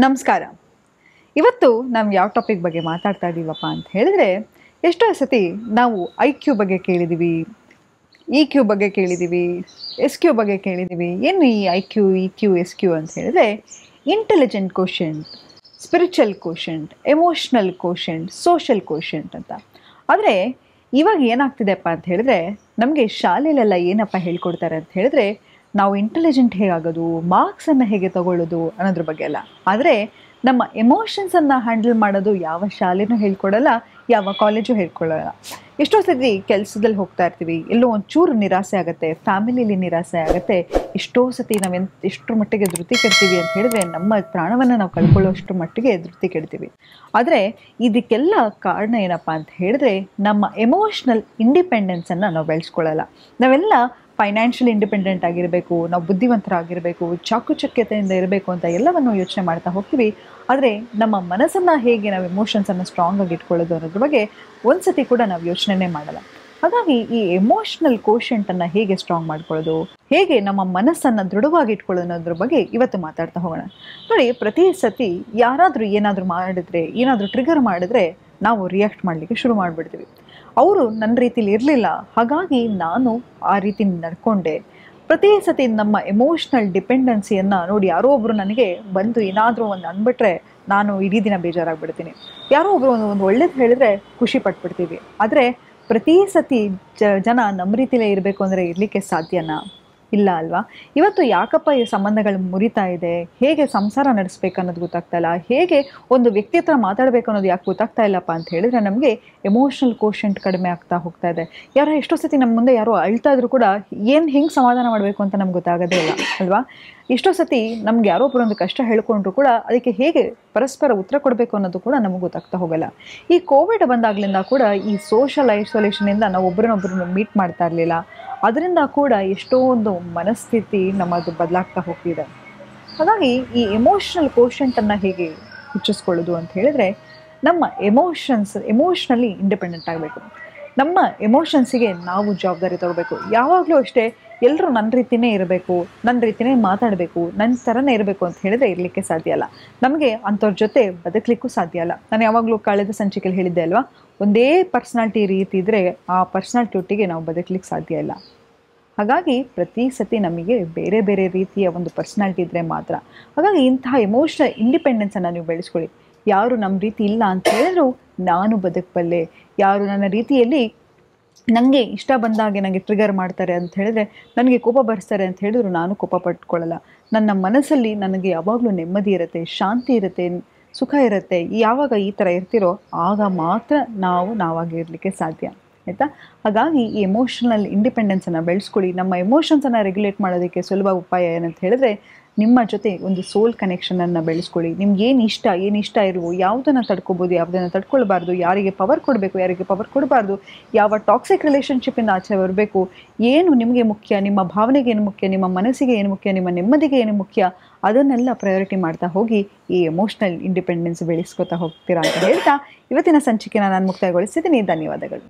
ನಮಸ್ಕಾರ. ಇವತ್ತು ನಾವು ಯಾವ ಟಾಪಿಕ್ ಬಗ್ಗೆ ಮಾತಾಡ್ತಾ ಇದ್ದೀವಪ್ಪ ಅಂತ ಹೇಳಿದ್ರೆ, ಎಷ್ಟೋ ಸತಿ ನಾವು IQ ಬಗ್ಗೆ ಕೇಳಿದ್ದೀವಿ, EQ ಬಗ್ಗೆ ಕೇಳಿದ್ದೀವಿ, SQ ಬಗ್ಗೆ ಕೇಳಿದ್ದೀವಿ. ಏನು ಈ IQ, EQ, SQ ಅಂತ ಹೇಳಿದ್ರೆ intelligent quotient, spiritual quotient, emotional quotient, social quotient ಅಂತ. ಆದರೆ ಇವಾಗ ಏನಾಗ್ತಿದೆಪ್ಪ ಅಂತ ಹೇಳಿದ್ರೆ, ನಮಗೆ ಶಾಲೆಯಲ್ಲೆಲ್ಲ ಏನಪ್ಪ ಹೇಳ್ಕೊಡ್ತಾರೆ ಅಂತ ಹೇಳಿದ್ರೆ, ನಾವು ಇಂಟೆಲಿಜೆಂಟ್ ಹೇಗಾಗೋದು, ಮಾರ್ಕ್ಸನ್ನು ಹೇಗೆ ತಗೊಳ್ಳೋದು ಅನ್ನೋದ್ರ ಬಗ್ಗೆ ಅಲ್ಲ. ಆದರೆ ನಮ್ಮ ಎಮೋಷನ್ಸನ್ನು ಹ್ಯಾಂಡಲ್ ಮಾಡೋದು ಯಾವ ಶಾಲೆನೂ ಹೇಳ್ಕೊಡಲ್ಲ, ಯಾವ ಕಾಲೇಜು ಹೇಳ್ಕೊಳ್ಳಲ್ಲ. ಎಷ್ಟೋ ಸತಿ ಕೆಲಸದಲ್ಲಿ ಹೋಗ್ತಾ ಇರ್ತೀವಿ, ಎಲ್ಲೋ ಒಂಚೂರು ನಿರಾಸೆ ಆಗುತ್ತೆ, ಫ್ಯಾಮಿಲಿಯಲ್ಲಿ ನಿರಾಸೆ ಆಗುತ್ತೆ. ಎಷ್ಟೋ ಸತಿ ಎಷ್ಟರ ಮಟ್ಟಿಗೆ ಧೃತಿ ಕೆಡ್ತೀವಿ ಅಂತ ಹೇಳಿದ್ರೆ, ನಮ್ಮ ಪ್ರಾಣವನ್ನು ನಾವು ಕಳ್ಕೊಳ್ಳೋಷ್ಟು ಮಟ್ಟಿಗೆ ಧೃತಿ ಕೆಡ್ತೀವಿ. ಆದರೆ ಇದಕ್ಕೆಲ್ಲ ಕಾರಣ ಏನಪ್ಪ ಅಂತ ಹೇಳಿದ್ರೆ, ನಮ್ಮ ಎಮೋಷ್ನಲ್ ಇಂಡಿಪೆಂಡೆನ್ಸನ್ನು ನಾವು ಬೆಳೆಸ್ಕೊಳ್ಳಲ್ಲ. ನಾವೆಲ್ಲ ಫೈನಾನ್ಷಿಯಲಿ ಇಂಡಿಪೆಂಡೆಂಟ್ ಆಗಿರಬೇಕು, ನಾವು ಬುದ್ಧಿವಂತರಾಗಿರಬೇಕು, ಚಾಕುಚಕ್ಯತೆಯಿಂದ ಇರಬೇಕು ಅಂತ ಎಲ್ಲವನ್ನು ಯೋಚನೆ ಮಾಡ್ತಾ ಹೋಗ್ತೀವಿ. ಆದರೆ ನಮ್ಮ ಮನಸ್ಸನ್ನು ಹೇಗೆ ನಾವು ಎಮೋಷನ್ಸನ್ನು ಸ್ಟ್ರಾಂಗ್ ಆಗಿ ಇಟ್ಕೊಳ್ಳೋದು ಅನ್ನೋದ್ರ ಬಗ್ಗೆ ಒಂದು ಸತಿ ಕೂಡ ನಾವು ಯೋಚನೆ ಮಾಡಲ್ಲ. ಹಾಗಾಗಿ ಈ ಎಮೋಷ್ನಲ್ ಕೋಶೆಂಟನ್ನು ಹೇಗೆ ಸ್ಟ್ರಾಂಗ್ ಮಾಡ್ಕೊಳ್ಳೋದು, ಹೇಗೆ ನಮ್ಮ ಮನಸ್ಸನ್ನು ದೃಢವಾಗಿ ಇಟ್ಕೊಳ್ಳೋದು ಅನ್ನೋದ್ರ ಬಗ್ಗೆ ಇವತ್ತು ಮಾತಾಡ್ತಾ ಹೋಗೋಣ. ನೋಡಿ, ಪ್ರತಿ ಸತಿ ಯಾರಾದರೂ ಏನಾದರೂ ಮಾಡಿದ್ರೆ, ಏನಾದರೂ ಟ್ರಿಗರ್ ಮಾಡಿದ್ರೆ ನಾವು ರಿಯಾಕ್ಟ್ ಮಾಡಲಿಕ್ಕೆ ಶುರು ಮಾಡಿಬಿಡ್ತೀವಿ. ಅವರು ನನ್ನ ರೀತಿಲಿ ಇರಲಿಲ್ಲ, ಹಾಗಾಗಿ ನಾನು ಆ ರೀತಿ ನಡ್ಕೊಂಡೆ. ಪ್ರತಿ ಸತಿ ನಮ್ಮ ಎಮೋಷ್ನಲ್ ಡಿಪೆಂಡೆನ್ಸಿಯನ್ನು ನೋಡಿ, ಯಾರೋ ಒಬ್ಬರು ನನಗೆ ಬಂದು ಏನಾದರೂ ಒಂದು ಅಂದ್ಬಿಟ್ರೆ ನಾನು ಇಡೀ ದಿನ ಬೇಜಾರಾಗ್ಬಿಡ್ತೀನಿ. ಯಾರೋ ಒಬ್ಬರು ಒಂದು ಒಳ್ಳೇದು ಹೇಳಿದ್ರೆ ಖುಷಿ ಪಟ್ಬಿಡ್ತೀವಿ. ಆದರೆ ಪ್ರತಿ ಸತಿ ಜನ ನಮ್ಮ ರೀತಿಲೇ ಇರಬೇಕು ಅಂದರೆ ಇರಲಿಕ್ಕೆ ಸಾಧ್ಯನಾ? ಇಲ್ಲ ಅಲ್ವಾ? ಇವತ್ತು ಯಾಕಪ್ಪ ಈ ಸಂಬಂಧಗಳು ಮುರಿತಾ ಇದೆ, ಹೇಗೆ ಸಂಸಾರ ನಡೆಸ್ಬೇಕು ಅನ್ನೋದು ಗೊತ್ತಾಗ್ತಾ ಇಲ್ಲ, ಹೇಗೆ ಒಂದು ವ್ಯಕ್ತಿ ಹತ್ರ ಮಾತಾಡಬೇಕು ಅನ್ನೋದು ಯಾಕೆ ಗೊತ್ತಾಗ್ತಾ ಇಲ್ಲಪ್ಪ ಅಂತ ಹೇಳಿದ್ರೆ, ನಮಗೆ ಎಮೋಷ್ನಲ್ ಕೋಶೆಂಟ್ ಕಡಿಮೆ ಆಗ್ತಾ ಹೋಗ್ತಾ ಇದೆ. ಎಷ್ಟೋ ಸತಿ ನಮ್ಮ ಮುಂದೆ ಯಾರೋ ಅಳ್ತಾ ಇದ್ರು ಕೂಡ ಹೆಂಗೆ ಸಮಾಧಾನ ಮಾಡಬೇಕು ಅಂತ ನಮ್ಗೆ ಗೊತ್ತಾಗೋದೇ ಇಲ್ಲ ಅಲ್ವಾ? ಎಷ್ಟೋ ಸತಿ ನಮ್ಗೆ ಯಾರೋ ಒಬ್ಬರೊಂದು ಕಷ್ಟ ಹೇಳ್ಕೊಂಡ್ರು ಕೂಡ ಅದಕ್ಕೆ ಹೇಗೆ ಪರಸ್ಪರ ಉತ್ತರ ಕೊಡಬೇಕು ಅನ್ನೋದು ಕೂಡ ನಮಗೆ ಗೊತ್ತಾಗ್ತಾ ಹೋಗಲ್ಲ. ಈ ಕೋವಿಡ್ ಬಂದಾಗ್ಲಿಂದ ಕೂಡ ಈ ಸೋಷಲ್ ಐಸೋಲೇಷನಿಂದ ನಾವು ಒಬ್ಬರನ್ನೊಬ್ಬರನ್ನು ಮೀಟ್ ಮಾಡ್ತಾ ಇರಲಿಲ್ಲ. ಅದರಿಂದ ಕೂಡ ಎಷ್ಟೋ ಒಂದು ಮನಸ್ಥಿತಿ ನಮ್ಮದು ಬದಲಾಗ್ತಾ ಹೋಗ್ತಿದೆ. ಹಾಗಾಗಿ ಈ ಎಮೋಷ್ನಲ್ ಕೋಶೆಂಟನ್ನು ಹೇಗೆ ಹೆಚ್ಚಿಸ್ಕೊಳ್ಳೋದು ಅಂತ ಹೇಳಿದ್ರೆ, ನಮ್ಮ ಎಮೋಷ್ನಲಿ ಇಂಡಿಪೆಂಡೆಂಟ್ ಆಗಬೇಕು. ನಮ್ಮ ಎಮೋಷನ್ಸಿಗೆ ನಾವು ಜವಾಬ್ದಾರಿ ತಗೋಬೇಕು. ಯಾವಾಗಲೂ ಅಷ್ಟೇ ಎಲ್ಲರೂ ನನ್ನ ರೀತಿಯೇ ಇರಬೇಕು, ನನ್ನ ರೀತಿಯೇ ಮಾತಾಡಬೇಕು, ನನ್ನ ಥರನೇ ಇರಬೇಕು ಅಂತ ಹೇಳಿದ್ರೆ ಇರಲಿಕ್ಕೆ ಸಾಧ್ಯ ಅಲ್ಲ. ನಮಗೆ ಅಂಥವ್ರ ಜೊತೆ ಬದುಕಲಿಕ್ಕೂ ಸಾಧ್ಯ ಅಲ್ಲ. ನಾನು ಯಾವಾಗಲೂ ಕಳೆದ ಸಂಚಿಕೆಯಲ್ಲಿ ಹೇಳಿದ್ದೆ ಅಲ್ವಾ, ಒಂದೇ ಪರ್ಸ್ನಾಲಿಟಿ ರೀತಿ ಇದ್ದರೆ ಆ ಪರ್ಸ್ನಾಲಿಟಿ ಒಟ್ಟಿಗೆ ನಾವು ಬದುಕಲಿಕ್ಕೆ ಸಾಧ್ಯ ಇಲ್ಲ. ಹಾಗಾಗಿ ಪ್ರತಿ ಸತಿ ನಮಗೆ ಬೇರೆ ಬೇರೆ ರೀತಿಯ ಒಂದು ಪರ್ಸ್ನಾಲಿಟಿ ಇದ್ದರೆ ಮಾತ್ರ. ಹಾಗಾಗಿ ಇಂತಹ ಎಮೋಷ್ನಲ್ ಇಂಡಿಪೆಂಡೆನ್ಸನ್ನು ನೀವು ಬೆಳೆಸ್ಕೊಳ್ಳಿ. ಯಾರು ನಮ್ಮ ರೀತಿ ಇಲ್ಲ ಅಂತ ಹೇಳಿದ್ರು ನಾನು ಬದುಕಬಲ್ಲೆ, ಯಾರು ನನ್ನ ರೀತಿಯಲ್ಲಿ ನನಗೆ ಇಷ್ಟ ಬಂದಾಗೆ ನನಗೆ ಟ್ರಿಗರ್ ಮಾಡ್ತಾರೆ ಅಂತ ಹೇಳಿದ್ರೆ, ನನಗೆ ಕೋಪ ಬರ್ಸ್ತಾರೆ ಅಂತ ಹೇಳಿದ್ರು ನಾನು ಕೋಪ ಪಟ್ಕೊಳ್ಳಲ್ಲ. ನನ್ನ ಮನಸ್ಸಲ್ಲಿ ನನಗೆ ಯಾವಾಗಲೂ ನೆಮ್ಮದಿ ಇರುತ್ತೆ, ಶಾಂತಿ ಇರುತ್ತೆ, ಸುಖ ಇರುತ್ತೆ. ಯಾವಾಗ ಈ ಥರ ಇರ್ತಿರೋ ಆಗ ಮಾತ್ರ ನಾವಾಗಿ ಇರಲಿಕ್ಕೆ ಸಾಧ್ಯ, ಆಯಿತಾ? ಹಾಗಾಗಿ ಈ ಎಮೋಷ್ನಲ್ ಇಂಡಿಪೆಂಡೆನ್ಸನ್ನು ಬೆಳೆಸ್ಕೊಳ್ಳಿ. ನಮ್ಮ ಎಮೋಷನ್ಸನ್ನು ರೆಗ್ಯುಲೇಟ್ ಮಾಡೋದಕ್ಕೆ ಸುಲಭ ಉಪಾಯ ಏನಂತ ಹೇಳಿದ್ರೆ, ನಿಮ್ಮ ಜೊತೆ ಒಂದು ಸೋಲ್ ಕನೆಕ್ಷನನ್ನು ಬೆಳೆಸ್ಕೊಳ್ಳಿ. ನಿಮ್ಗೆ ಏನು ಇಷ್ಟ ಇರುವೋ, ಯಾವುದನ್ನು ತಡ್ಕೊಬೋದು, ಯಾವುದನ್ನು ತಡ್ಕೊಳ್ಬಾರ್ದು, ಯಾರಿಗೆ ಪವರ್ ಕೊಡಬೇಕು, ಯಾರಿಗೆ ಪವರ್ ಕೊಡಬಾರ್ದು, ಯಾವ ಟಾಕ್ಸಿಕ್ ರಿಲೇಷನ್ಶಿಪ್ಪಿಂದ ಆಚೆ ಬರಬೇಕು, ಏನು ನಿಮಗೆ ಮುಖ್ಯ, ನಿಮ್ಮ ಭಾವನೆಗೆ ಏನು ಮುಖ್ಯ, ನಿಮ್ಮ ಮನಸ್ಸಿಗೆ ಏನು ಮುಖ್ಯ, ನಿಮ್ಮ ನೆಮ್ಮದಿಗೆ ಏನು ಮುಖ್ಯ, ಅದನ್ನೆಲ್ಲ ಪ್ರಯಾರಿಟಿ ಮಾಡ್ತಾ ಹೋಗಿ ಈ ಎಮೋಷ್ನಲ್ ಇಂಡಿಪೆಂಡೆನ್ಸ್ ಬೆಳೆಸ್ಕೊತಾ ಹೋಗ್ತೀರಾ ಅಂತ ಹೇಳ್ತಾ ಇವತ್ತಿನ ಸಂಚಿಕೆನ ನಾನು ಮುಕ್ತಾಯಗೊಳಿಸಿದ್ದೀನಿ. ಧನ್ಯವಾದಗಳು.